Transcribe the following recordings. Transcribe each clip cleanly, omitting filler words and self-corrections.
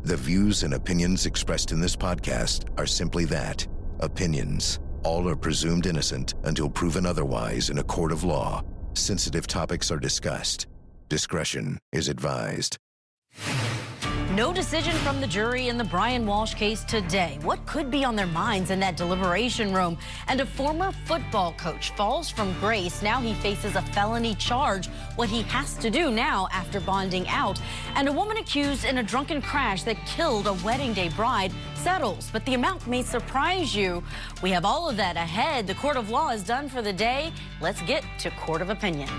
The views and opinions expressed in this podcast are simply that, opinions. All are presumed innocent until proven otherwise in a court of law. Sensitive topics are discussed. Discretion is advised. No decision from the jury in the Brian Walsh case today. What could be on their minds in that deliberation room? And a former football coach falls from grace. Now he faces a felony charge. What he has to do now after bonding out. And a woman accused in a drunken crash that killed a wedding day bride settles. But the amount may surprise you. We have all of that ahead. The court of law is done for the day. Let's get to Court of Opinion.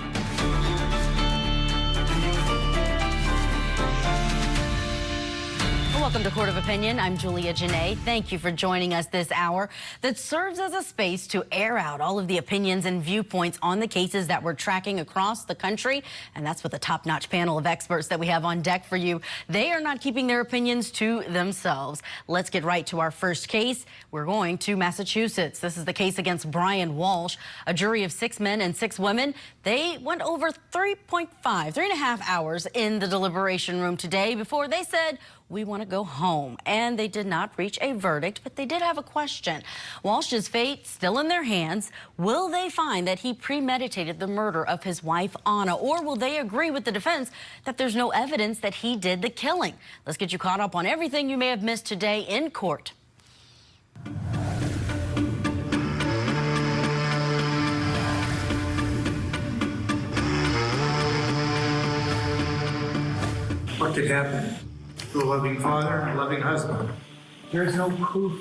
Welcome to Court of Opinion. I'm Jenaé. Thank you for joining us this hour that serves as a space to air out all of the opinions and viewpoints on the cases that we're tracking across the country. And that's with a top-notch panel of experts that we have on deck for you. They are not keeping their opinions to themselves. Let's get right to our first case. We're going to Massachusetts. This is the case against Brian Walsh. A jury of 6 men and 6 women. They went over 3.5 hours in the deliberation room today before they said, we want to go home. And they did not reach a verdict, but they did have a question. Walsh's fate still in their hands. Will they find that he premeditated the murder of his wife, Anna, or will they agree with the defense that there's no evidence that he did the killing? Let's get you caught up on everything you may have missed today in court. What could happen to a loving father and a loving husband? There is no proof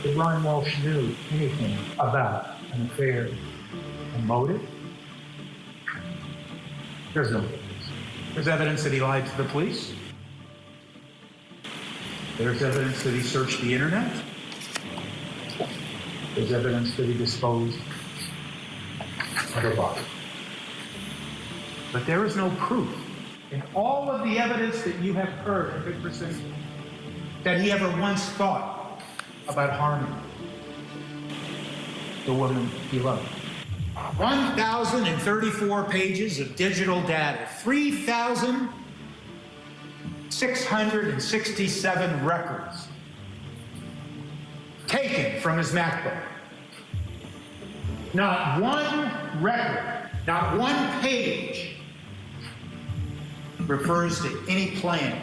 that Brian Walsh knew anything about an affair and motive. There's no evidence. There's evidence that he lied to the police. There's evidence that he searched the internet. There's evidence that he disposed of her body. But there is no proof in all of the evidence that you have heard, Vickerson, that he ever once thought about harming The woman he loved. 1,034 pages of digital data, 3,667 records taken from his MacBook. Not one record, not one page refers to any plan.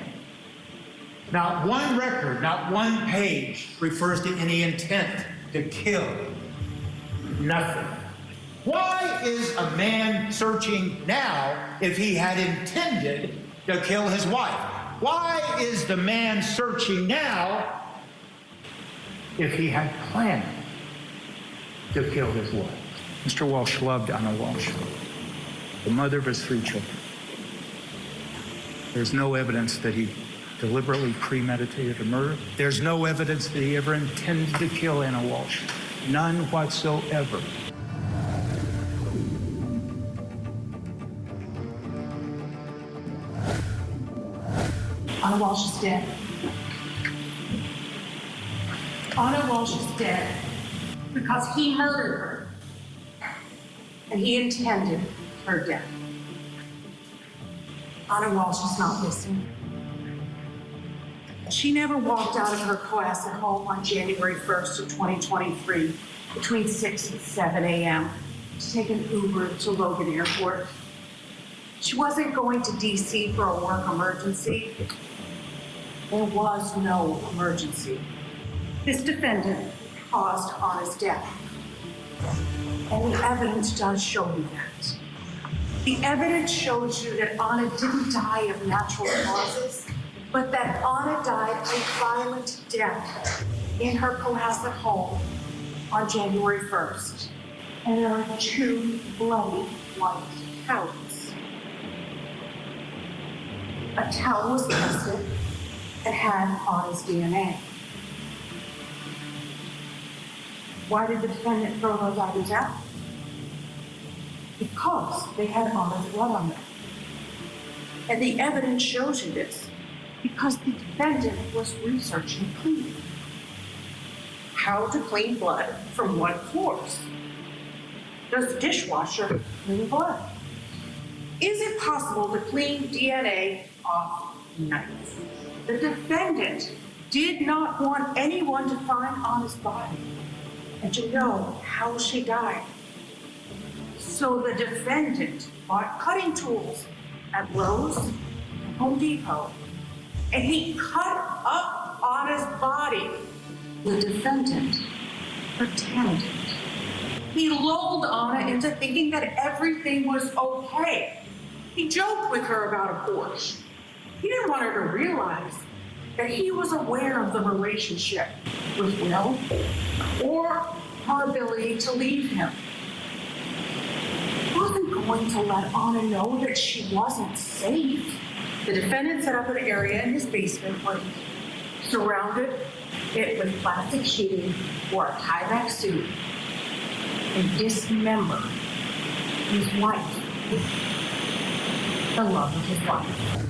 Not one record, not one page refers to any intent to kill. Nothing. Why is a man searching now if he had intended to kill his wife? Why is the man searching now If he had planned to kill his wife. Mr. Walsh loved Anna Walsh, the mother of his 3 children. There's no evidence that he deliberately premeditated a murder. There's no evidence that he ever intended to kill Anna Walsh. None whatsoever. Anna Walsh is dead. Anna Walsh is dead because he murdered her. And he intended her death. Anna Walsh is not missing. She never walked out of her Cohasset home on January 1st of 2023 between 6 and 7 a.m. to take an Uber to Logan Airport. She wasn't going to D.C. for a work emergency. There was no emergency. This defendant caused Anna's death. And the evidence does show you that. The evidence shows you that Anna didn't die of natural causes, but that Anna died a violent death in her Cohasset home on January 1st. And there are 2 bloody white towels. A towel was tested and had Anna's DNA. Why did the defendant throw those items out? Because they had Anna's blood on them. And the evidence shows you this because the defendant was researching cleaning. How to clean blood from what floors? Does the dishwasher clean blood? Is it possible to clean DNA off knife. The defendant did not want anyone to find Anna's body and to know how she died. So the defendant bought cutting tools at Lowe's and Home Depot, and he cut up Anna's body. The defendant pretended. He lulled Anna into thinking that everything was okay. He joked with her about a Porsche. He didn't want her to realize that he was aware of the relationship with Will or her ability to leave him. He wasn't going to let Anna know that she wasn't safe. The defendant set up an area in his basement where he surrounded it with plastic sheeting or a tie-back suit and dismembered his wife, the love of his life.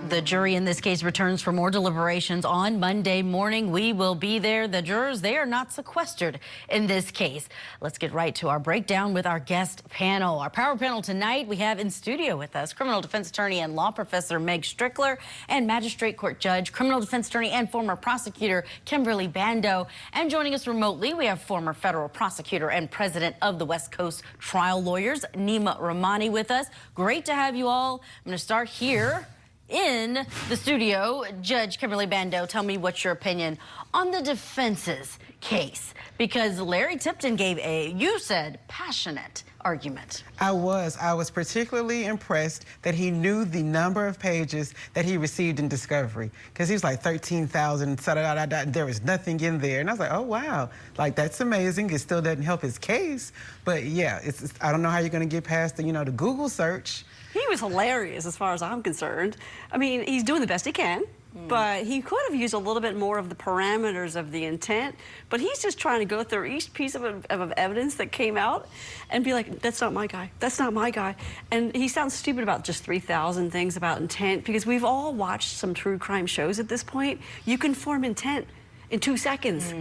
The jury in this case returns for more deliberations on Monday morning. We will be there. The jurors, they are not sequestered in this case. Let's get right to our breakdown with our guest panel. Our power panel tonight, we have in studio with us criminal defense attorney and law professor Meg Strickler and magistrate court judge, criminal defense attorney and former prosecutor Kimberly Bando. And joining us remotely, we have former federal prosecutor and president of the West Coast Trial Lawyers, Nima Rahmani, with us. Great to have you all. I'm going to start here in the studio. Judge Kimberly Bando, tell me what's your opinion on the defense's case, because Larry Tipton gave a, you said, passionate argument. I was particularly impressed that he knew the number of pages that he received in discovery, because he was like 13,000, there was nothing in there. And I was like, oh, wow, like, that's amazing. It still doesn't help his case. But yeah, I don't know how you're going to get past the, the Google search. He was hilarious as far as I'm concerned. I mean, he's doing the best he can, but he could have used a little bit more of the parameters of the intent, but he's just trying to go through each piece of evidence that came out and be like, that's not my guy, that's not my guy. And he sounds stupid about just 3,000 things about intent, because we've all watched some true crime shows at this point. You can form intent in 2 seconds.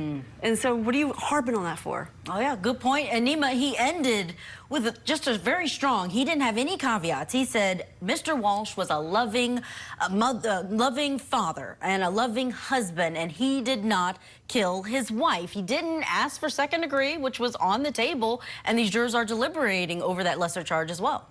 And so what are you harping on that for? Oh, yeah, good point. And Nima, he ended with just a very strong, he didn't have any caveats. He said Mr. Walsh was a loving father and a loving husband, and he did not kill his wife. He didn't ask for second degree, which was on the table, and these jurors are deliberating over that lesser charge as well.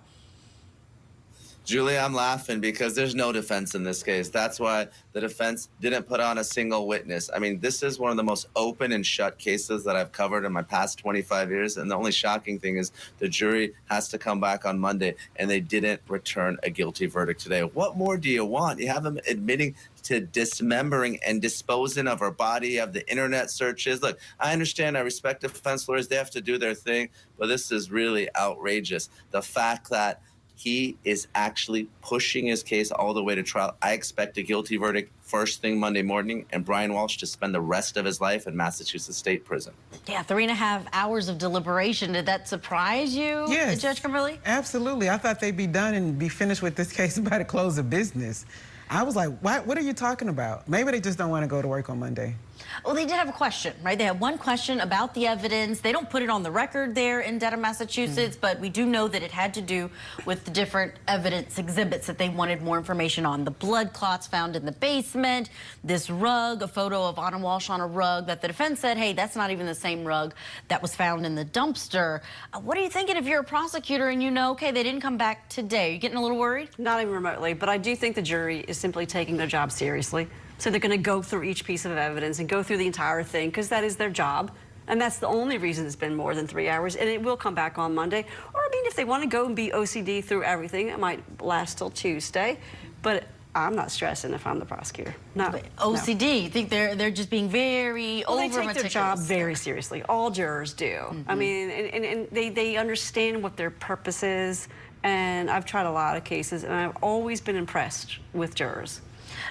Julie, I'm laughing because there's no defense in this case. That's why the defense didn't put on a single witness. I mean, this is one of the most open and shut cases that I've covered in my past 25 years. And the only shocking thing is the jury has to come back on Monday, and they didn't return a guilty verdict today. What more do you want? You have them admitting to dismembering and disposing of her body. You have the internet searches. Look, I understand, I respect defense lawyers. They have to do their thing. But this is really outrageous. The fact that he is actually pushing his case all the way to trial. I expect a guilty verdict first thing Monday morning, and Brian Walsh to spend the rest of his life in Massachusetts State Prison. Yeah, 3.5 hours of deliberation. Did that surprise you, Yes, Judge Kimberly? Absolutely. I thought they'd be done and be finished with this case by the close of business. I was like, what are you talking about? Maybe they just don't want to go to work on Monday. Well, they did have a question, right? They had one question about the evidence. They don't put it on the record there in Dedham, Massachusetts, but we do know that it had to do with the different evidence exhibits that they wanted more information on. The blood clots found in the basement, this rug, a photo of Anna Walsh on a rug that the defense said, hey, that's not even the same rug that was found in the dumpster. What are you thinking if you're a prosecutor and you know, okay, they didn't come back today? Are you getting a little worried? Not even remotely, but I do think the jury is simply taking their job seriously. So they're going to go through each piece of evidence and go through the entire thing, because that is their job. And that's the only reason it's been more than 3 hours. And it will come back on Monday. Or, I mean, if they want to go and be OCD through everything, it might last till Tuesday. But I'm not stressing if I'm the prosecutor. No. OCD, no. You think they're just being very over meticulous? They take their job very seriously. All jurors do. I mean, and they understand what their purpose is. And I've tried a lot of cases, and I've always been impressed with jurors.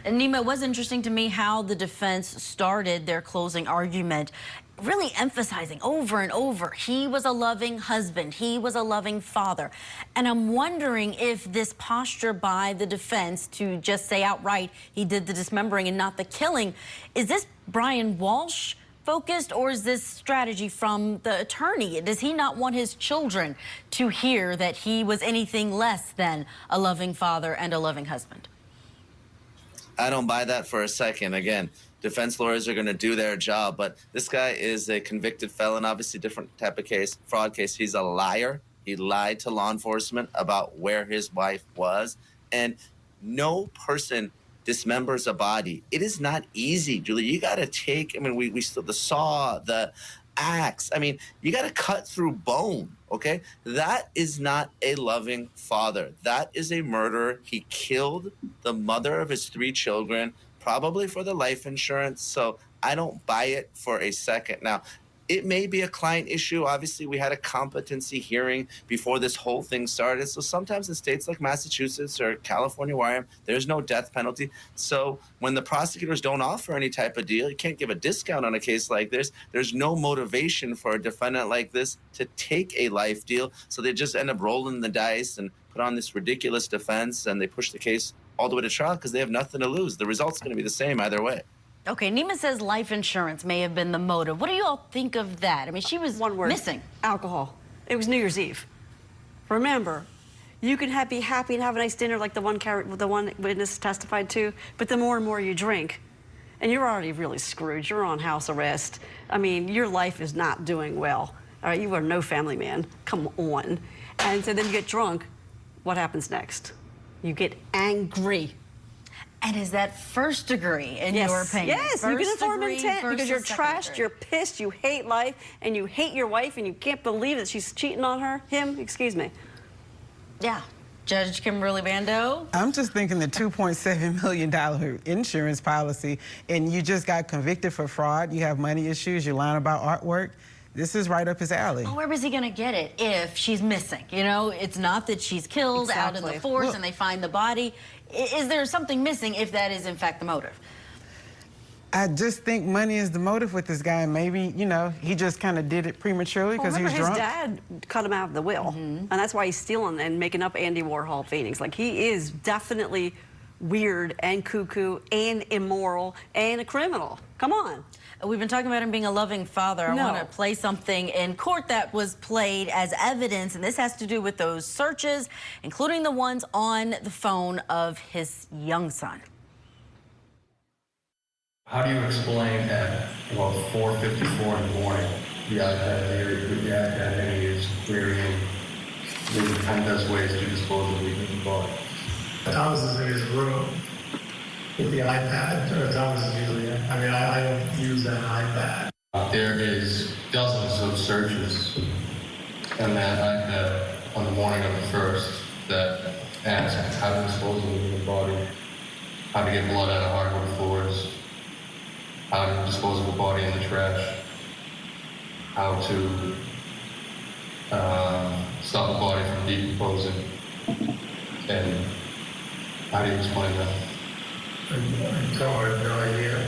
And Nima, it was interesting to me how the defense started their closing argument, really emphasizing over and over, he was a loving husband, he was a loving father. And I'm wondering if this posture by the defense to just say outright he did the dismembering and not the killing, is this Brian Walsh focused, or is this strategy from the attorney? Does he not want his children to hear that he was anything less than a loving father and a loving husband? I don't buy that for a second. Again, defense lawyers are going to do their job, but this guy is a convicted felon, obviously different type of case, fraud case. He's a liar. He lied to law enforcement about where his wife was, and no person dismembers a body. It is not easy, Julie. You got to take, I mean, we still, the saw, the axe, I mean, you got to cut through bone, okay? That is not a loving father. That is a murderer. He killed the mother of his 3 children, probably for the life insurance. So I don't buy it for a second. Now, it may be a client issue. Obviously, we had a competency hearing before this whole thing started. So sometimes in states like Massachusetts or California, where I am, there's no death penalty. So when the prosecutors don't offer any type of deal, you can't give a discount on a case like this. There's no motivation for a defendant like this to take a life deal. So they just end up rolling the dice and put on this ridiculous defense, and they push the case all the way to trial because they have nothing to lose. The result's going to be the same either way. Okay, Nima says life insurance may have been the motive. What do you all think of that? I mean, she was missing. Alcohol. It was New Year's Eve. Remember, you can be happy and have a nice dinner like the one witness testified to, but the more and more you drink, and you're already really screwed. You're on house arrest. I mean, your life is not doing well. All right, you are no family man. Come on. And so then you get drunk. What happens next? You get angry. And is that first degree in your opinion? Yes, you can inform intent because you're trashed, you're pissed, you hate life, and you hate your wife, and you can't believe that she's cheating on him, excuse me. Yeah. Judge Kimberly Bando? I'm just thinking the $2.7 million insurance policy, and you just got convicted for fraud, you have money issues, you're lying about artwork. This is right up his alley. Well, where was he going to get it if she's missing? You know, it's not that she's killed out in the forest and they find the body. Is there something missing if that is, in fact, the motive? I just think money is the motive with this guy. Maybe, you know, he just kind of did it prematurely because he was drunk. His dad cut him out of the will, and that's why he's stealing and making up Andy Warhol paintings. Like, he is definitely weird and cuckoo and immoral and a criminal. Come on. We've been talking about him being a loving father. I want to play something in court that was played as evidence, and this has to do with those searches, including the ones on the phone of his young son. How do you explain at about 4:54 in the morning, the iPad that he is querying the endless ways to dispose of the body? Thomas is in his room with the iPad. Thomas is usually, I mean, I don't use that iPad. There is dozens of searches in that iPad on the morning of the 1st that ask how to dispose of the human body, how to get blood out of hardwood floors, how to dispose of a body in the trash, how to stop a body from decomposing, and how do you explain that? I have no idea.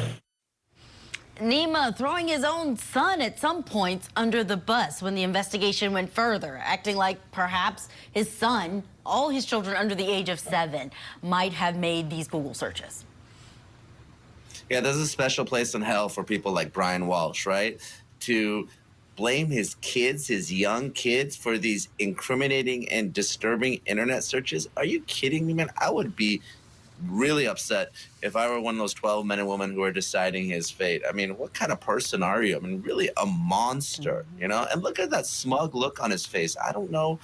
Nima throwing his own son at some points under the bus when the investigation went further, acting like perhaps his son, all his children under the age of 7, might have made these Google searches. Yeah, there's a special place in hell for people like Brian Walsh, right? To blame his kids, his young kids, for these incriminating and disturbing internet searches. Are you kidding me, man? I would be really upset if I were one of those 12 men and women who are deciding his fate. I mean, what kind of person are you? I mean, really a monster, you know? And look at that smug look on his face. I don't know.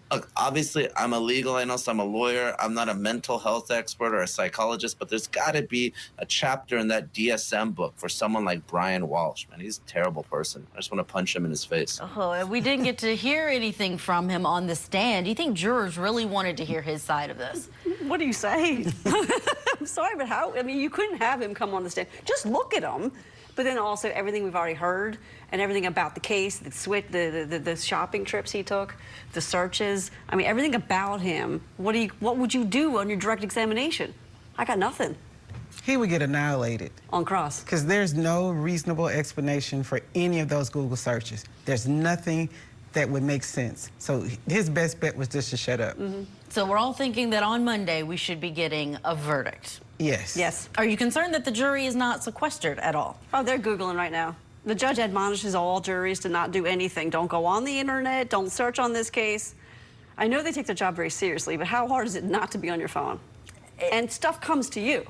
Look, obviously, I'm a legal analyst, I'm a lawyer, I'm not a mental health expert or a psychologist, but there's got to be a chapter in that DSM book for someone like Brian Walsh. Man, he's a terrible person. I just want to punch him in his face. Oh, we didn't get to hear anything from him on the stand. Do you think jurors really wanted to hear his side of this? What do you say? I'm sorry, but how? I mean, you couldn't have him come on the stand. Just look at him. But then also everything we've already heard and everything about the case, the shopping trips he took, the searches. I mean, everything about him. What would you do on your direct examination? I got nothing. He would get annihilated. On cross. Because there's no reasonable explanation for any of those Google searches. There's nothing that would make sense. So his best bet was just to shut up. So we're all thinking that on Monday we should be getting a verdict. Yes. Yes. Are you concerned that the jury is not sequestered at all? Oh, they're Googling right now. The judge admonishes all juries to not do anything. Don't go on the internet. Don't search on this case. I know they take their job very seriously, but how hard is it not to be on your phone? And stuff comes to you.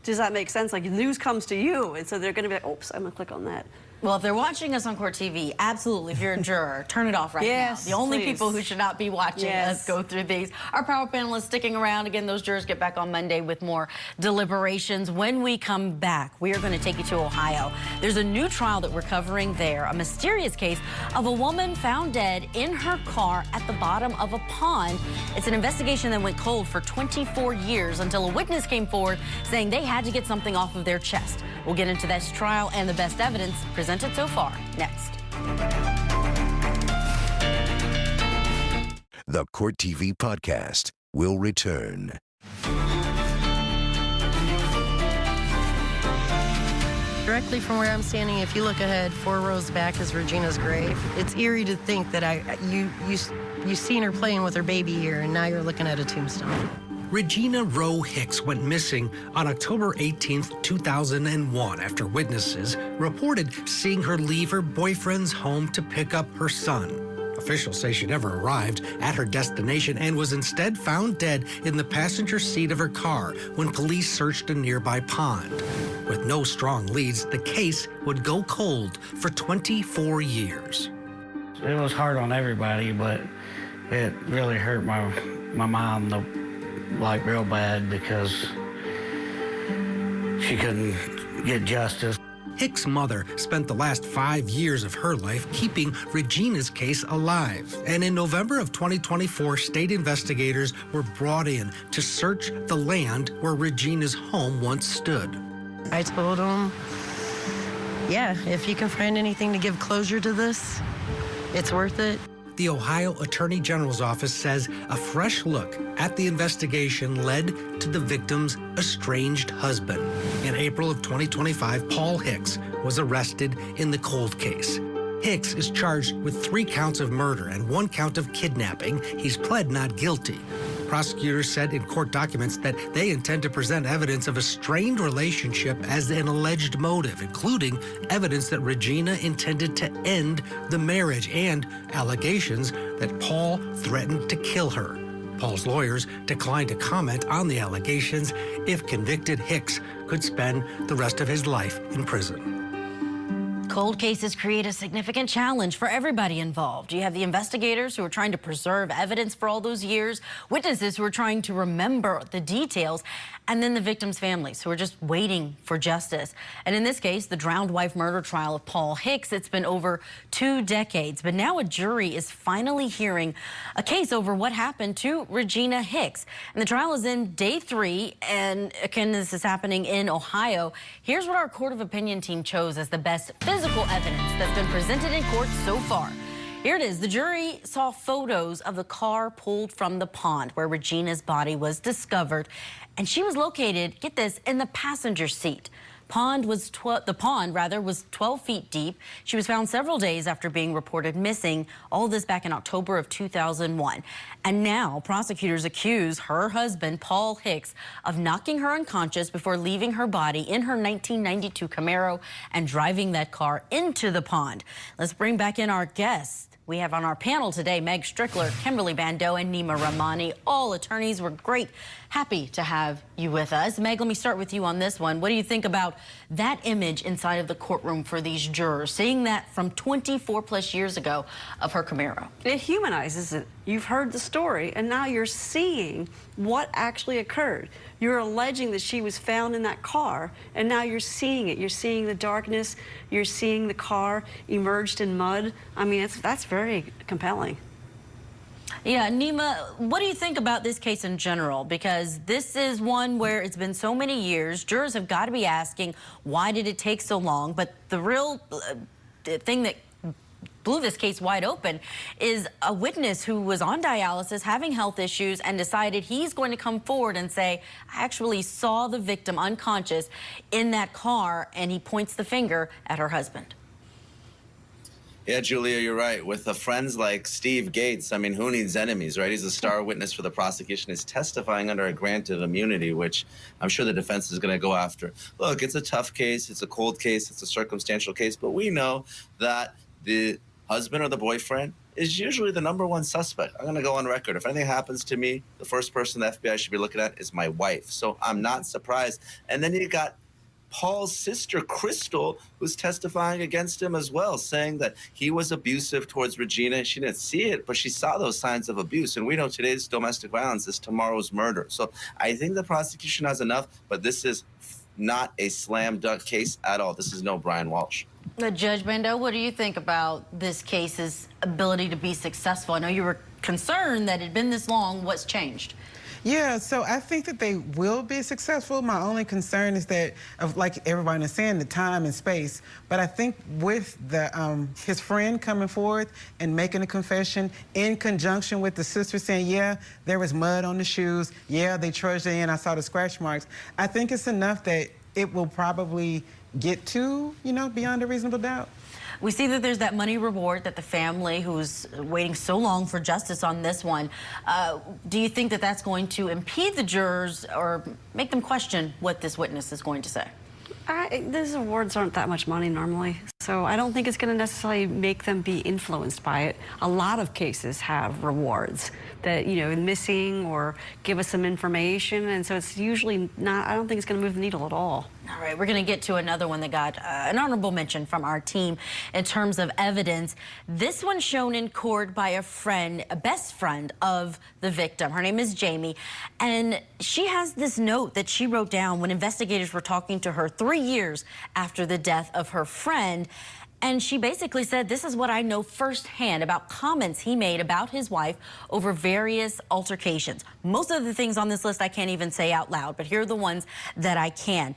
Does that make sense? Like, news comes to you, and so they're going to be like, oops, I'm going to click on that. Well, if they're watching us on Court TV, absolutely, if you're a juror, turn it off right now. The only people who should not be watching us go through these. Our power panelists sticking around. Again, those jurors get back on Monday with more deliberations. When we come back, we are going to take you to Ohio. There's a new trial that we're covering there, a mysterious case of a woman found dead in her car at the bottom of a pond. It's an investigation that went cold for 24 years until a witness came forward saying they had to get something off of their chest. We'll get into this trial and the best evidence presented so far next. The Court TV podcast will return. Directly from where I'm standing, if you look ahead, 4 rows back is Regina's grave. It's eerie to think that you seen her playing with her baby here, and now you're looking at a tombstone. Regina Roe Hicks went missing on October 18, 2001, after witnesses reported seeing her leave her boyfriend's home to pick up her son. Officials say she never arrived at her destination and was instead found dead in the passenger seat of her car when police searched a nearby pond. With no strong leads, the case would go cold for 24 years. It was hard on everybody, but it really hurt my mom, like, real bad, because she couldn't get justice. Hicks' mother spent the last 5 years of her life keeping Regina's case alive. And in November of 2024, state investigators were brought in to search the land where Regina's home once stood. I told him, yeah, if you can find anything to give closure to this, it's worth it. The Ohio Attorney General's office says a fresh look at the investigation led to the victim's estranged husband. In April of 2025, Paul Hicks was arrested in the cold case. Hicks is charged with 3 counts of murder and 1 count of kidnapping. He's pled not guilty. Prosecutors said in court documents that they intend to present evidence of a strained relationship as an alleged motive, including evidence that Regina intended to end the marriage and allegations that Paul threatened to kill her. Paul's lawyers declined to comment on the allegations. If convicted, Hicks could spend the rest of his life in prison. Cold cases create a significant challenge for everybody involved. You have the investigators who are trying to preserve evidence for all those years, witnesses who are trying to remember the details, and then the victims' families who are just waiting for justice. And in this case, the drowned wife murder trial of Paul Hicks, it's been over 2 decades. But now a jury is finally hearing a case over what happened to Regina Hicks. And the trial is in day 3, and again, this is happening in Ohio. Here's what our court of opinion team chose as the best physical evidence that's been presented in court so far. Here it is. The jury saw photos of the car pulled from the pond where Regina's body was discovered, and she was located, get this, in the passenger seat. The pond was 12 feet deep. She was found several days after being reported missing, all this back in October of 2001. And now prosecutors accuse her husband, Paul Hicks, of knocking her unconscious before leaving her body in her 1992 Camaro and driving that car into the pond. Let's bring back in our guests. We have on our panel today Meg Strickler, Kimberly Bando, and Nima Rahmani, all attorneys. We're happy to have you with us. Meg, let me start with you on this one. What do you think about that image inside of the courtroom for these jurors, seeing that from 24 plus years ago of her Camaro? It humanizes it. You've heard the story, and now you're seeing what actually occurred. You're alleging that she was found in that car, and now you're seeing it. You're seeing the darkness. You're seeing the car emerged in mud. I mean, that's very compelling. Yeah, Nima, what do you think about this case in general? Because this is one where it's been so many years. Jurors have got to be asking, why did it take so long? But the real thing that blew this case wide open is a witness who was on dialysis, having health issues, and decided he's going to come forward and say, I actually saw the victim unconscious in that car, and he points the finger at her husband. Yeah, Julia, you're right. With friends like Steve Gates, I mean, who needs enemies, right? He's a star witness for the prosecution. He's testifying under a grant of immunity, which I'm sure the defense is going to go after. Look, it's a tough case. It's a cold case. It's a circumstantial case. But we know that the husband or the boyfriend is usually the #1 suspect. I'm going to go on record. If anything happens to me, the first person the FBI should be looking at is my wife. So I'm not surprised. And then you got Paul's sister, Crystal, who's testifying against him as well, saying that he was abusive towards Regina. She didn't see it, but she saw those signs of abuse. And we know today's domestic violence is tomorrow's murder. So I think the prosecution has enough, but this is not a slam dunk case at all. This is no Brian Walsh. Judge Bando, what do you think about this case's ability to be successful? I know you were concerned that it had been this long. What's changed? Yeah, so I think that they will be successful. My only concern is that, like everybody is saying, the time and space. But I think with the his friend coming forth and making a confession in conjunction with the sister saying, yeah, there was mud on the shoes. Yeah, they trudged in. I saw the scratch marks. I think it's enough that it will probably get to, beyond a reasonable doubt. We see that there's that money reward that the family who's waiting so long for justice on this one. Do you think that that's going to impede the jurors or make them question what this witness is going to say? These awards aren't that much money normally, so I don't think it's going to necessarily make them be influenced by it. A lot of cases have rewards that, missing or give us some information, and so it's usually not, I don't think it's going to move the needle at all. All right, we're going to get to another one that got an honorable mention from our team in terms of evidence. This one shown in court by a friend, a best friend of the victim. Her name is Jamie, and she has this note that she wrote down when investigators were talking to her 3 years after the death of her friend. And she basically said, this is what I know firsthand about comments he made about his wife over various altercations. Most of the things on this list I can't even say out loud, but here are the ones that I can.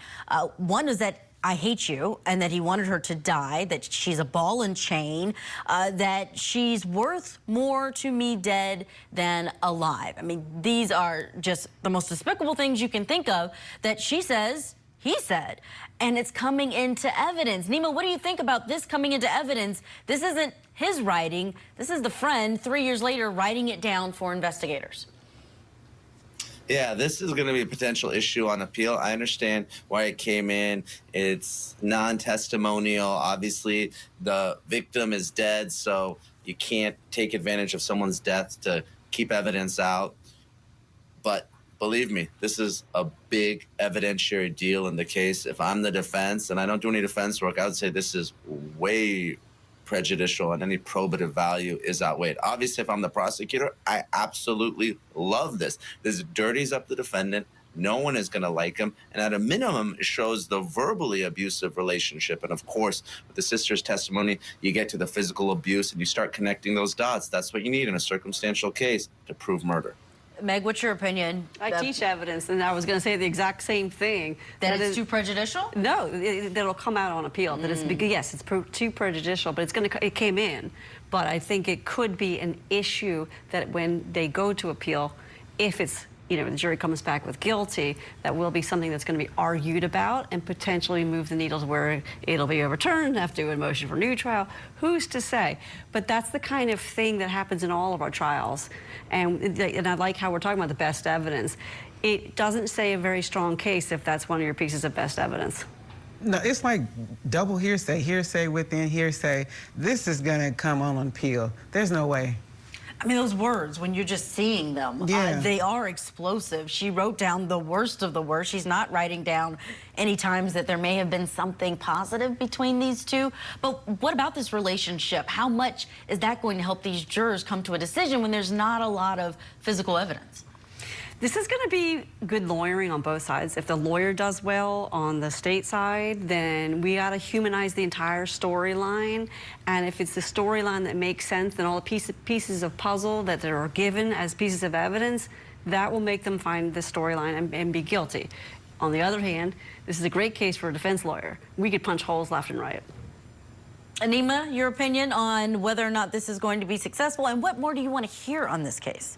One is that I hate you, and that he wanted her to die, that she's a ball and chain, that she's worth more to me dead than alive. I mean, these are just the most despicable things you can think of that she says he said, and it's coming into evidence. Nima, what do you think about this coming into evidence? This isn't his writing. This is the friend 3 years later writing it down for investigators. Yeah, this is going to be a potential issue on appeal. I understand why it came in. It's non-testimonial. Obviously, the victim is dead, so you can't take advantage of someone's death to keep evidence out. But believe me, this is a big evidentiary deal in the case. If I'm the defense, and I don't do any defense work, I would say this is way prejudicial, and any probative value is outweighed. Obviously, if I'm the prosecutor, I absolutely love this. This dirties up the defendant. No one is going to like him. And at a minimum, it shows the verbally abusive relationship. And of course, with the sister's testimony, you get to the physical abuse and you start connecting those dots. That's what you need in a circumstantial case to prove murder. Meg, what's your opinion? I teach evidence, and I was going to say the exact same thing. That it's too prejudicial? No, that'll come out on appeal. That it's, yes, it's too prejudicial, but it came in. But I think it could be an issue that when they go to appeal, if it's, the jury comes back with guilty, that will be something that's going to be argued about and potentially move the needle to where it'll be overturned, have to do a motion for new trial. Who's to say? But that's the kind of thing that happens in all of our trials. And I like how we're talking about the best evidence. It doesn't say a very strong case if that's one of your pieces of best evidence. No, it's like double hearsay, hearsay within hearsay. This is going to come on appeal. There's no way. I mean, those words, when you're just seeing them, they are explosive. She wrote down the worst of the worst. She's not writing down any times that there may have been something positive between these two. But what about this relationship? How much is that going to help these jurors come to a decision when there's not a lot of physical evidence? This is going to be good lawyering on both sides. If the lawyer does well on the state side, then we got to humanize the entire storyline. And if it's the storyline that makes sense, then all the pieces of puzzle that are given as pieces of evidence, that will make them find the storyline and be guilty. On the other hand, this is a great case for a defense lawyer. We could punch holes left and right. Anima, your opinion on whether or not this is going to be successful, and what more do you want to hear on this case?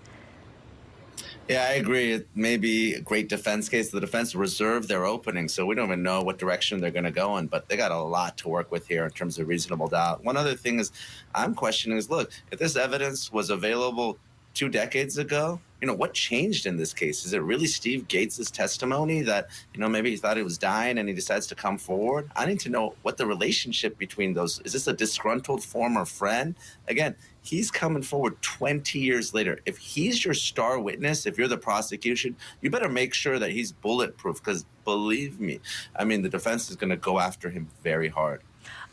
Yeah, I agree. It may be a great defense case. The defense reserved their opening, so we don't even know what direction they're going to go in. But they got a lot to work with here in terms of reasonable doubt. One other thing is I'm questioning is, look, if this evidence was available 2 decades ago, what changed in this case? Is it really Steve Gates's testimony that, maybe he thought he was dying and he decides to come forward? I need to know what the relationship between those, is this a disgruntled former friend? Again, he's coming forward 20 years later. If he's your star witness, if you're the prosecution, you better make sure that he's bulletproof, because believe me, the defense is going to go after him very hard.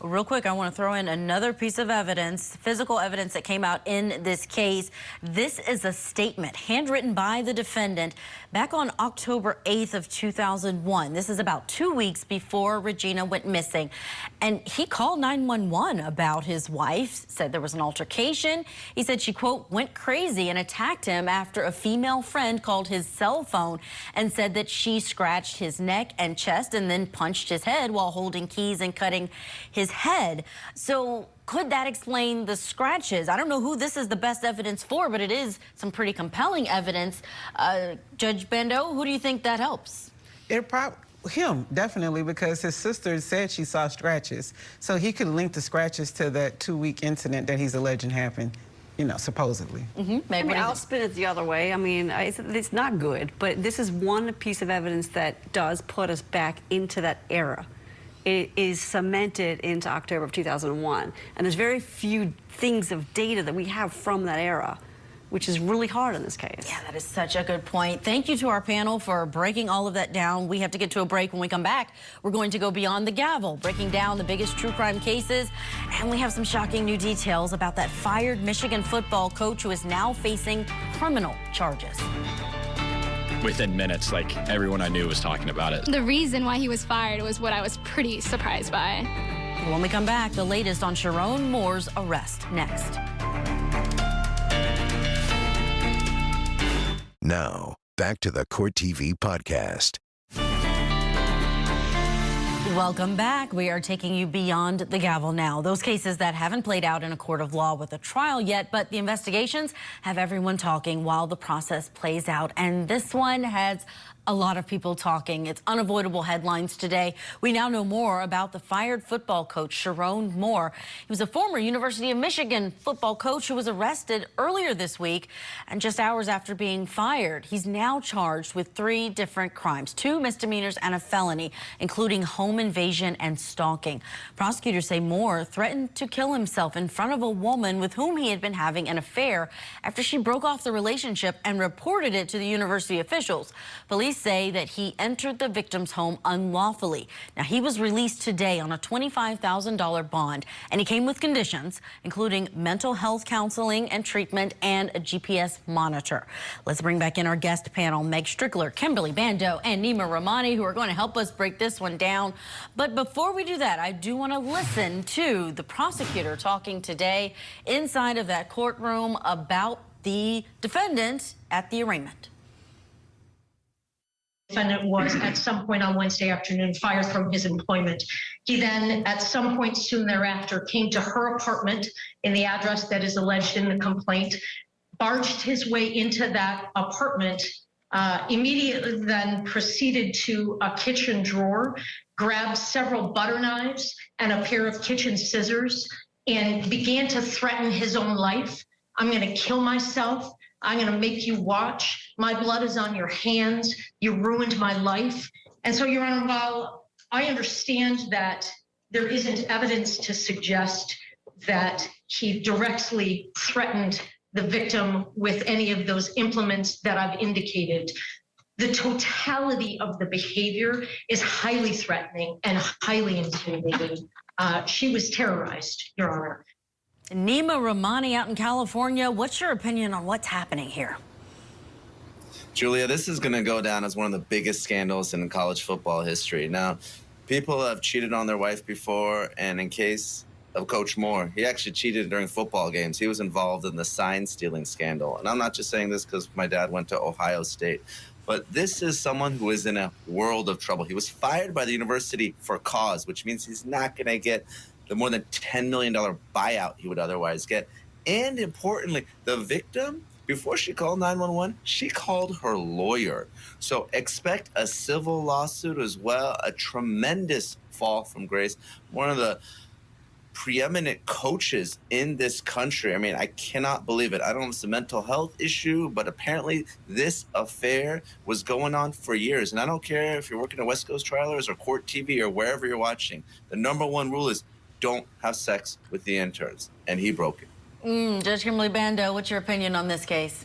Real quick, I want to throw in another piece of evidence, physical evidence that came out in this case. This is a statement handwritten by the defendant back on October 8th of 2001. This is about 2 weeks before Regina went missing. And he called 911 about his wife, said there was an altercation. He said she, quote, went crazy and attacked him after a female friend called his cell phone and said that she scratched his neck and chest and then punched his head while holding keys and cutting his head. So could that explain the scratches? I don't know who this is the best evidence for, but it is some pretty compelling evidence. Judge Bando, who do you think that helps? Him, definitely, because his sister said she saw scratches. So he could link the scratches to that 2-week incident that he's alleging happened, supposedly. I'll spin it the other way. It's not good, but this is one piece of evidence that does put us back into that era. It is cemented into October of 2001. And there's very few things of data that we have from that era, which is really hard in this case. Yeah, that is such a good point. Thank you to our panel for breaking all of that down. We have to get to a break. When we come back, we're going to go beyond the gavel, breaking down the biggest true crime cases. And we have some shocking new details about that fired Michigan football coach who is now facing criminal charges. Within minutes, everyone I knew was talking about it. The reason why he was fired was what I was pretty surprised by. When we come back, the latest on Sharon Moore's arrest next. Now, back to the Court TV podcast. Welcome back. We are taking you beyond the gavel now. Those cases that haven't played out in a court of law with a trial yet, but the investigations have everyone talking while the process plays out. And this one has a lot of people talking. It's unavoidable headlines today. We now know more about the fired football coach, Sharon Moore. He was a former University of Michigan football coach who was arrested earlier this week, and just hours after being fired. He's now charged with 3 different crimes, 2 misdemeanors and a felony, including home invasion and stalking. Prosecutors say Moore threatened to kill himself in front of a woman with whom he had been having an affair after she broke off the relationship and reported it to the university officials. Police say that he entered the victim's home unlawfully. Now, he was released today on a $25,000 bond, and he came with conditions, including mental health counseling and treatment and a GPS monitor. Let's bring back in our guest panel, Meg Strickler, Kimberly Bando, and Nima Rahmani, who are going to help us break this one down. But before we do that, I do want to listen to the prosecutor talking today inside of that courtroom about the defendant at the arraignment. Defendant was at some point on Wednesday afternoon fired from his employment. He then, at some point soon thereafter, came to her apartment in the address that is alleged in the complaint, barged his way into that apartment, immediately then proceeded to a kitchen drawer, grabbed several butter knives and a pair of kitchen scissors, and began to threaten his own life. I'm going to kill myself. I'm going to make you watch. My blood is on your hands. You ruined my life. And so, Your Honor, while I understand that there isn't evidence to suggest that he directly threatened the victim with any of those implements that I've indicated, the totality of the behavior is highly threatening and highly intimidating. She was terrorized, Your Honor. Nima Rahmani out in California, what's your opinion on what's happening here? Julia, this is going to go down as one of the biggest scandals in college football history. Now, people have cheated on their wife before, and in case of Coach Moore, he actually cheated during football games. He was involved in the sign-stealing scandal. And I'm not just saying this because my dad went to Ohio State, but this is someone who is in a world of trouble. He was fired by the university for cause, which means he's not going to get the more than $10 million buyout he would otherwise get. And importantly, the victim before she called 911, she called her lawyer. So expect a civil lawsuit as well, a tremendous fall from grace. One of the preeminent coaches in this country. I mean, I cannot believe it. I don't know if it's a mental health issue, but apparently this affair was going on for years. And I don't care if you're working at West Coast Trailers or Court TV or wherever you're watching. The number one rule is don't have sex with the interns. And he broke it. Judge Kimberly Bando, what's your opinion on this case?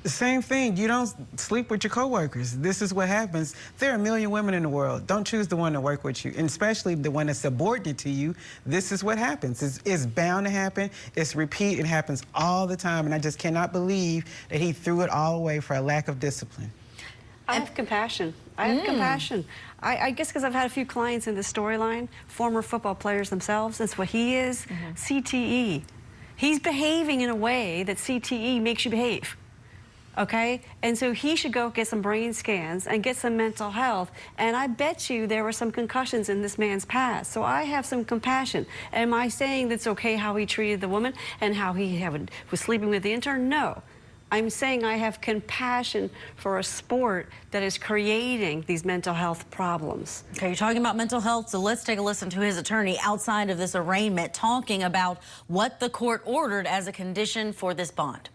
The same thing. You don't sleep with your coworkers. This is what happens. There are a million women in the world. Don't choose the one to work with you, and especially the one that's subordinate to you. This is what happens. It's bound to happen. It's repeat. It happens all the time, and I just cannot believe that he threw it all away for a lack of discipline. I have compassion. I have compassion. I guess because I've had a few clients in this storyline, former football players themselves. That's what he is. CTE. He's behaving in a way that CTE makes you behave. Okay? And so he should go get some brain scans and get some mental health. And I bet you there were some concussions in this man's past. So I have some compassion. Am I saying that's okay how he treated the woman and how he was sleeping with the intern? No. I'm saying I have compassion for a sport that is creating these mental health problems. Okay, you're talking about mental health, so let's take a listen to his attorney outside of this arraignment talking about what the court ordered as a condition for this bond.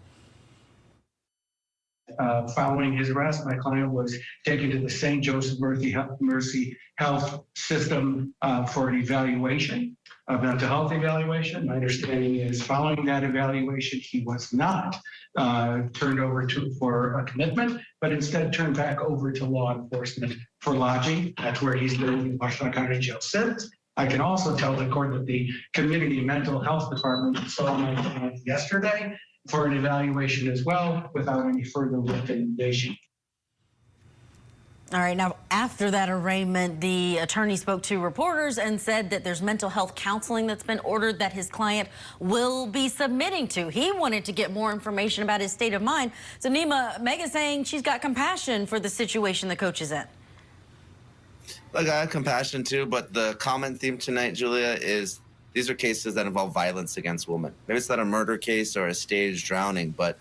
Following his arrest, my client was taken to the St. Joseph Mercy Health System for an evaluation, a mental health evaluation. My understanding is following that evaluation, he was not turned over for a commitment, but instead turned back over to law enforcement for lodging. That's where he's been in Washington County Jail since. I can also tell the court that the Community Mental Health Department saw my client yesterday for an evaluation as well, without any further recommendation. All right, now after that arraignment, the attorney spoke to reporters and said that there's mental health counseling that's been ordered that his client will be submitting to. He wanted to get more information about his state of mind. So Nima, Mega's saying she's got compassion for the situation the coach is in. Look, I have compassion too, but the common theme tonight, Julia, is these are cases that involve violence against women. Maybe it's not a murder case or a staged drowning, but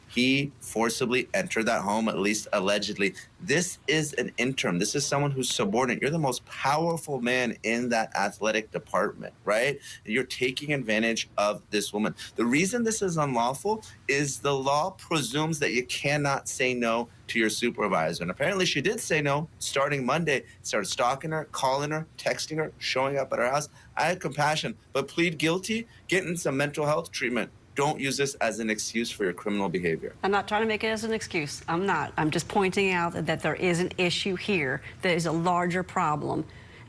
he forcibly entered that home, at least allegedly. This is an intern. This is someone who's subordinate. You're the most powerful man in that athletic department, right? And you're taking advantage of this woman. The reason this is unlawful is the law presumes that you cannot say no to your supervisor. And apparently she did say no starting Monday. Started stalking her, calling her, texting her, showing up at her house. I had compassion, but plead guilty, get in some mental health treatment. Don't use this as an excuse for your criminal behavior. I'm not trying to make it as an excuse. I'm not. I'm just pointing out that there is an issue here that is a larger problem,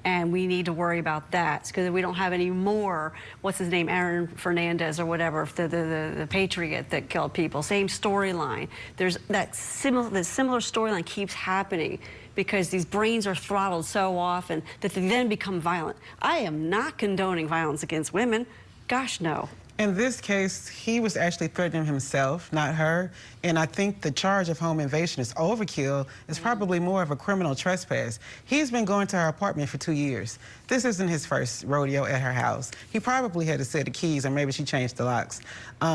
and we need to worry about that because we don't have any more, what's his name, Aaron Fernandez or whatever, the patriot that killed people. Same storyline. There's that similar storyline keeps happening because these brains are throttled so often that they then become violent. I am not condoning violence against women. Gosh, no. In this case, he was actually threatening himself, not her. And I think the charge of home invasion is overkill. It's probably more of a criminal trespass. He's been going to her apartment for 2 years. This isn't his first rodeo at her house. He probably had a set of keys, or maybe she changed the locks.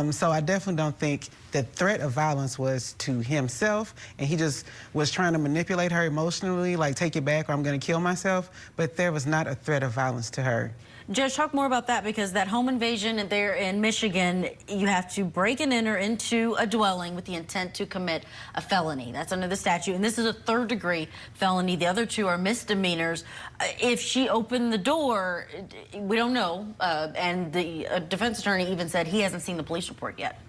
So I definitely don't think the threat of violence was to himself, and he just was trying to manipulate her emotionally, like take it back or I'm gonna kill myself. But there was not a threat of violence to her. Judge, talk more about that, because that home invasion there in Michigan, you have to break and enter into a dwelling with the intent to commit a felony. That's under the statute, and this is a third-degree felony. The other two are misdemeanors. If she opened the door, we don't know, and the defense attorney even said he hasn't seen the police report yet.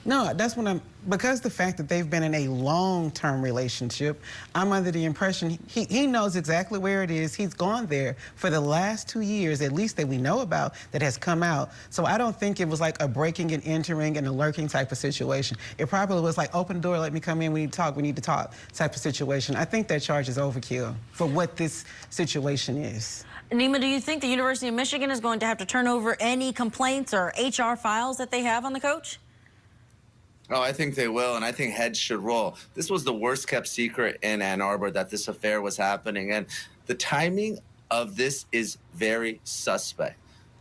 No, that's what because the fact that they've been in a long-term relationship, I'm under the impression he knows exactly where it is. He's gone there for the last 2 years, at least that we know about, that has come out. So I don't think it was like a breaking and entering and a lurking type of situation. It probably was like, open the door, let me come in, we need to talk type of situation. I think that charge is overkill for what this situation is. Nima, do you think the University of Michigan is going to have to turn over any complaints or HR files that they have on the coach? Oh, I think they will, and I think heads should roll. This was the worst kept secret in Ann Arbor, that this affair was happening, and the timing of this is very suspect.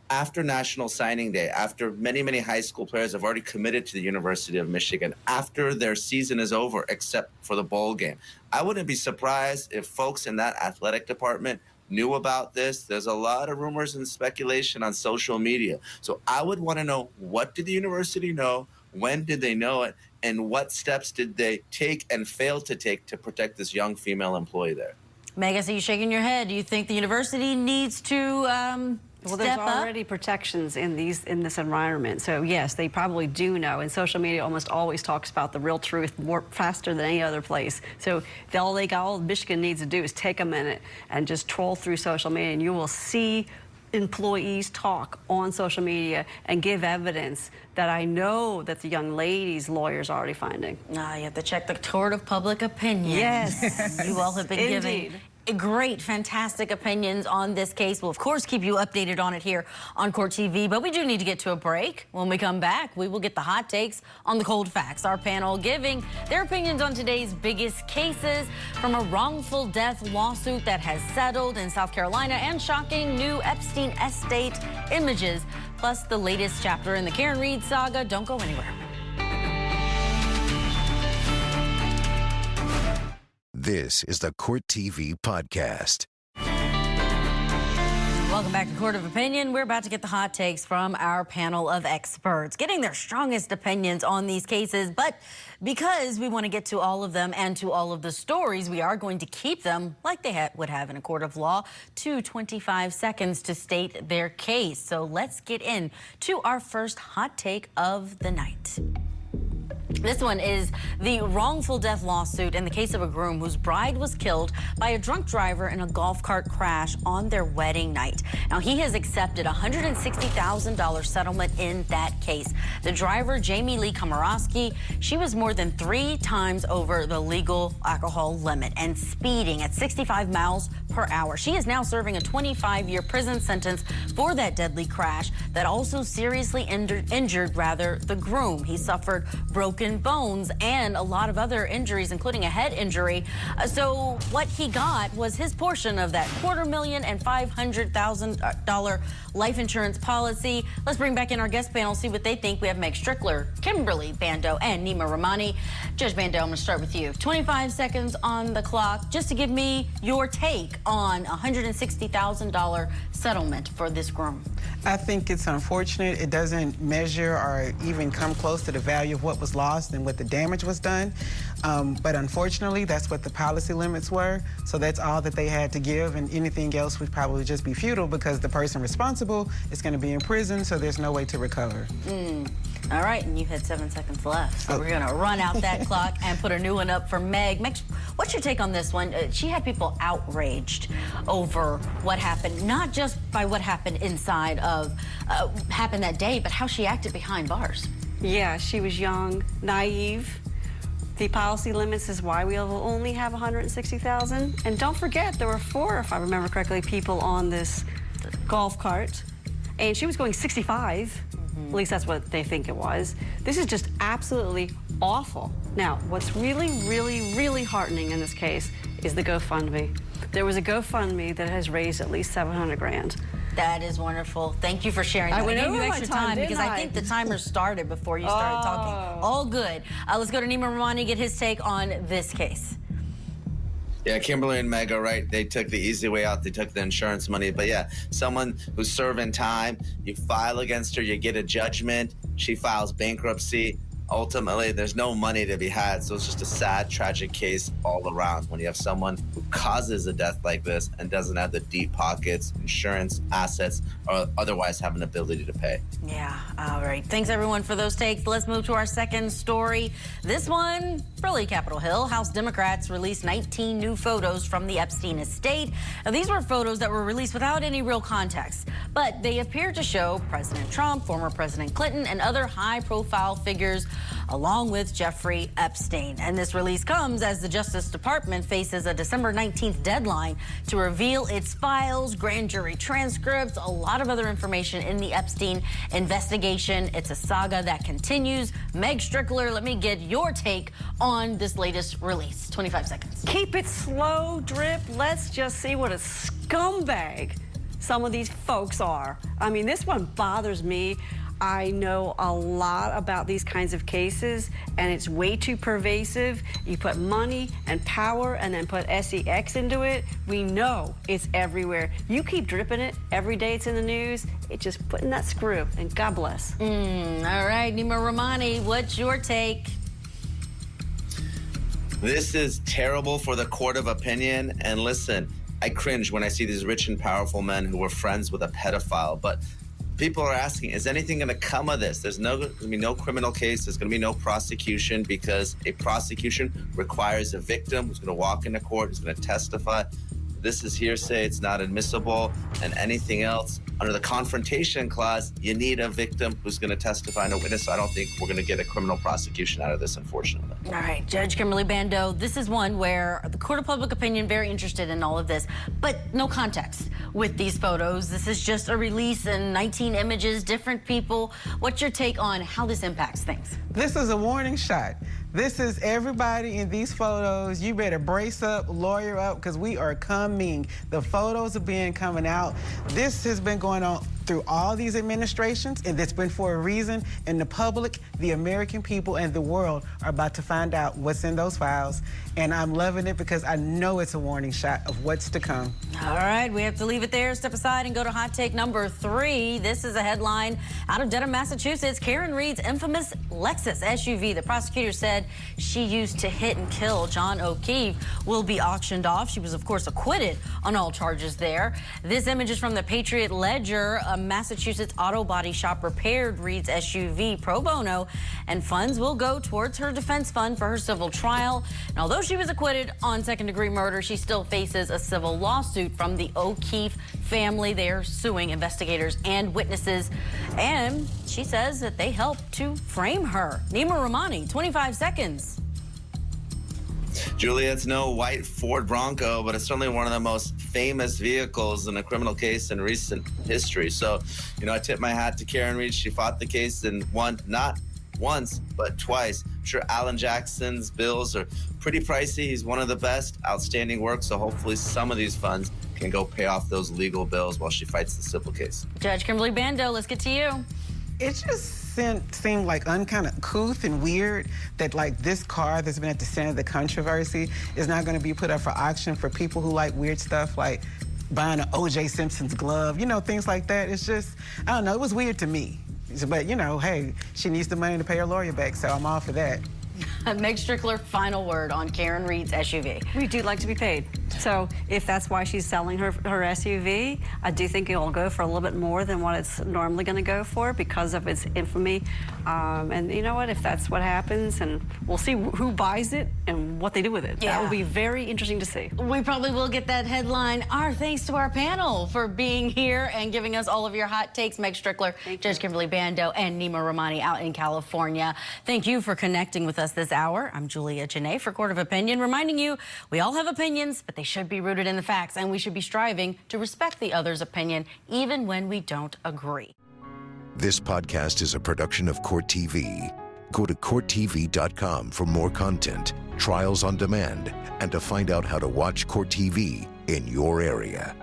after National Signing Day, after many, many high school players have already committed to the University of Michigan, after their season is over, except for the bowl game. I wouldn't be surprised if folks in that athletic department knew about this. There's a lot of rumors and speculation on social media. So I would want to know, what did the university know? When did they know it? And what steps did they take and fail to take to protect this young female employee there? Meg, I see you shaking your head. Do you think the university needs to well, there's already protections in this environment. So yes, they probably do know. And social media almost always talks about the real truth faster than any other place. So all Michigan needs to do is take a minute and just troll through social media, and you will see employees talk on social media and give evidence that I know that the young lady's lawyer's already finding. You have to check the court of public opinion. Yes. You all have been giving great, fantastic opinions on this case. We'll, of course, keep you updated on it here on Court TV, but we do need to get to a break. When we come back, we will get the hot takes on the cold facts. Our panel giving their opinions on today's biggest cases, from a wrongful death lawsuit that has settled in South Carolina and shocking new Epstein estate images, plus the latest chapter in the Karen Read saga. Don't go anywhere. This is the Court TV podcast. Welcome back to Court of Opinion. We're about to get the hot takes from our panel of experts, getting their strongest opinions on these cases. But because we want to get to all of them and to all of the stories, we are going to keep them, like they would have in a court of law, to 25 seconds to state their case. So let's get in to our first hot take of the night. This one is the wrongful death lawsuit in the case of a groom whose bride was killed by a drunk driver in a golf cart crash on their wedding night. Now, he has accepted a $160,000 settlement in that case. The driver, Jamie Lee Komorowski, she was more than 3 times over the legal alcohol limit and speeding at 65 miles per hour. She is now serving a 25-year prison sentence for that deadly crash that also seriously injured the groom. He suffered broken bones and a lot of other injuries, including a head injury. So what he got was his portion of that $250,000 and $500,000 life insurance policy. Let's bring back in our guest panel, see what they think. We have Meg Strickler, Kimberly Bando, and Nima Rahmani. Judge Bando, I'm going to start with you. 25 seconds on the clock, just to give me your take on a $160,000 settlement for this groom. I think it's unfortunate. It doesn't measure or even come close to the value of what was lost and what the damage was done. But unfortunately, that's what the policy limits were. So that's all that they had to give, and anything else would probably just be futile because the person responsible is going to be in prison, so there's no way to recover. All right, and you had 7 seconds left. So we're going to run out that clock and put a new one up for Meg. Meg, what's your take on this one? She had people outraged over what happened, not just by what happened inside of, happened that day, but how she acted behind bars. Yeah, she was young, naive. The policy limits is why we will only have $160,000. And don't forget, there were 4, if I remember correctly, people on this golf cart. And she was going 65. At least that's what they think it was. This is just absolutely awful. Now, what's really, really, really heartening in this case is the GoFundMe. There was a GoFundMe that has raised at least $700,000. That is wonderful. Thank you for sharing that. I gave you extra time because I think the timer started before you started talking. All good. Let's go to Nima Rahmani, get his take on this case. Yeah, Kimberly and Meg are right. They took the easy way out. They took the insurance money. But yeah, someone who's serving time, you file against her, you get a judgment. She files bankruptcy. Ultimately, there's no money to be had. So it's just a sad, tragic case all around when you have someone who causes a death like this and doesn't have the deep pockets, insurance, assets, or otherwise have an ability to pay. Yeah, all right. Thanks, everyone, for those takes. Let's move to our second story. This one, really Capitol Hill. House Democrats released 19 new photos from the Epstein estate. Now, these were photos that were released without any real context, but they appear to show President Trump, former President Clinton, and other high-profile figures along with Jeffrey Epstein. And this release comes as the Justice Department faces a December 19th deadline to reveal its files, grand jury transcripts, a lot of other information in the Epstein investigation. It's a saga that continues. Meg Strickler, let me get your take on this latest release. 25 seconds. Keep it slow, Drip. Let's just see what a scumbag some of these folks are. I mean, this one bothers me. I know a lot about these kinds of cases, and it's way too pervasive. You put money and power and then put sex into it. We know it's everywhere. You keep dripping it every day it's in the news. It's just putting that screw, and God bless. All right, Nima Rahmani, what's your take? This is terrible for the court of opinion. And listen, I cringe when I see these rich and powerful men who were friends with a pedophile. But people are asking, is anything going to come of this? There's going to be no criminal case. There's going to be no prosecution, because a prosecution requires a victim who's going to walk into court, who's going to testify. This is hearsay. It's not admissible. And anything else under the confrontation clause, you need a victim who's going to testify and a witness. So I don't think we're going to get a criminal prosecution out of this, unfortunately. All right, Judge Kimberly Bando, this is one where the court of public opinion very interested in all of this, but no context with these photos. This is just a release and 19 images, different people. What's your take on how this impacts things? This is a warning shot. This is everybody in these photos. You better brace up, lawyer up, because we are coming. The photos are coming out. This has been going on through all these administrations, and it's been for a reason. And the public, the American people, and the world are about to find out what's in those files. And I'm loving it because I know it's a warning shot of what's to come. All right, we have to leave it there, step aside, and go to hot take number 3. This is a headline out of Dedham, Massachusetts. Karen Reed's infamous Lexus SUV, the prosecutor said she used to hit and kill John O'Keefe, will be auctioned off. She was, of course, acquitted on all charges there. This image is from the Patriot Ledger. A Massachusetts auto body shop repaired Reed's SUV pro bono, and funds will go towards her defense fund for her civil trial. And although she was acquitted on second-degree murder, she still faces a civil lawsuit from the O'Keefe family. They're suing investigators and witnesses, and she says that they helped to frame her. Nima Rahmani, 25 seconds. Julia, it's no white Ford Bronco, but it's certainly one of the most famous vehicles in a criminal case in recent history. So, you know, I tip my hat to Karen Reed. She fought the case and won, not once, but twice. I'm sure Alan Jackson's bills are pretty pricey. He's one of the best, outstanding work. So hopefully some of these funds can go pay off those legal bills while she fights the civil case. Judge Kimberly Bando, let's get to you. It just seemed like kind of couth and weird that like this car that's been at the center of the controversy is not going to be put up for auction for people who like weird stuff, like buying an O.J. Simpson's glove, you know, things like that. It's just, I don't know, it was weird to me. But, you know, hey, she needs the money to pay her lawyer back, so I'm all for that. Meg Strickler, final word on Karen Reed's SUV. We do like to be paid. So if that's why she's selling her SUV, I do think it'll go for a little bit more than what it's normally going to go for because of its infamy. And you know what? If that's what happens, and we'll see who buys it and what they do with it. Yeah. That will be very interesting to see. We probably will get that headline. Our thanks to our panel for being here and giving us all of your hot takes. Meg Strickler, Judge Kimberly Bando, and Nima Rahmani out in California. Thank you for connecting with us this hour. I'm Julia Jenaé for Court of Opinion, reminding you we all have opinions, but they should be rooted in the facts, and we should be striving to respect the other's opinion, even when we don't agree. This podcast is a production of Court TV. Go to CourtTV.com for more content, trials on demand, and to find out how to watch Court TV in your area.